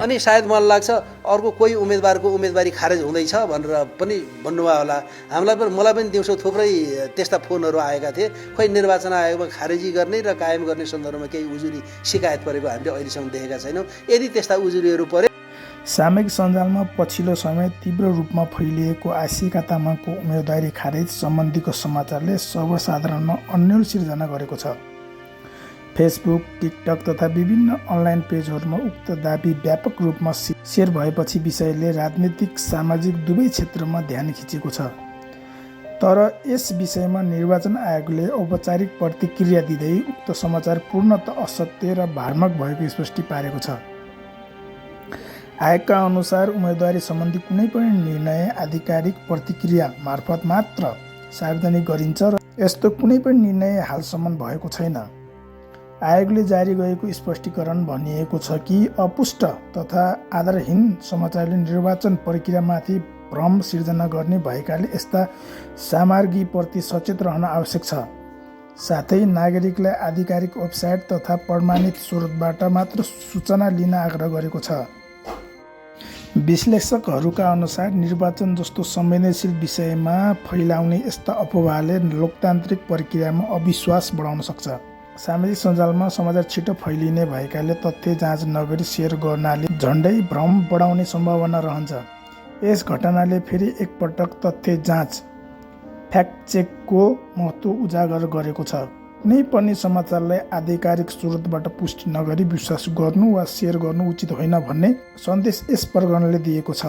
अनि सायद मलाई लाग्छ अर्को कोही उम्मेदवारको उम्मेदवारी खारेज हुँदैछ भनेर पनि भन्नुभयो होला। मलाई पनि दिउँसो थुप्रै त्यस्ता फोनहरू आएका थिए। खोइ निर्वाचन आयोगमा खारेजी गर्ने र कायम गर्ने सन्दर्भमा केही उजुरी शिकायत परेको हामीले अहिलेसम्म देखेका छैनौँ। यदि त्यस्ता उजुरीहरू परे सामाजिक सञ्जालमा पछिल्लो समय तीव्र रूपमा फैलिएको आसिका तामाङको उम्मेदवारी खारेज सम्बन्धीको समाचारले सर्वसाधारणमा अन्यल सिर्जना गरेको छ। फेसबुक, टिकटक तथा विभिन्न अनलाइन पेजहरूमा उक्त दाबी व्यापक रूपमा सेयर भएपछि विषयले राजनीतिक, सामाजिक दुवै क्षेत्रमा ध्यान खिचेको छ। तर यस विषयमा निर्वाचन आयोगले औपचारिक प्रतिक्रिया दिँदै उक्त समाचार पूर्णतः असत्य र भ्रामक भएको स्पष्ट पारेको छ। आयोगका अनुसार उम्मेदवारी सम्बन्धी कुनै पनि निर्णय आधिकारिक प्रतिक्रिया मार्फत मात्र सार्वजनिक गरिन्छ र यस्तो कुनै पनि निर्णय हालसम्म भएको छैन। आयोगले जारी गरेको स्पष्टीकरण भनिएको छ कि अपुष्ट तथा आधारहीन समाचारले निर्वाचन प्रक्रियामाथि भ्रम सिर्जना गर्ने भएकाले यस्ता सामग्रीप्रति सचेत रहन आवश्यक छ। साथै नागरिकलाई आधिकारिक वेबसाइट तथा प्रमाणित स्रोतबाट मात्र सूचना लिन आग्रह गरेको छ। विश्लेषकहरूका अनुसार निर्वाचन जस्तो संवेदनशील विषयमा फैलाउने यस्ता अफवाहले लोकतान्त्रिक प्रक्रियामा अविश्वास बढाउन सक्छ। सामाजिक सञ्जालमा समाचार छिटो फैलिने भएकाले तथ्य जाँच नगरी सेयर गर्नाले झन्डै भ्रम बढाउने सम्भावना रहन्छ। यस घटनाले फेरि एकपटक तथ्य जाँच फ्याक्ट चेकको महत्त्व उजागर गरेको छ। कुनै पनि समाचारलाई आधिकारिक स्रोतबाट पुष्टि नगरी विश्वास गर्नु वा सेयर गर्नु उचित होइन भन्ने सन्देश यस प्रकरणले दिएको छ।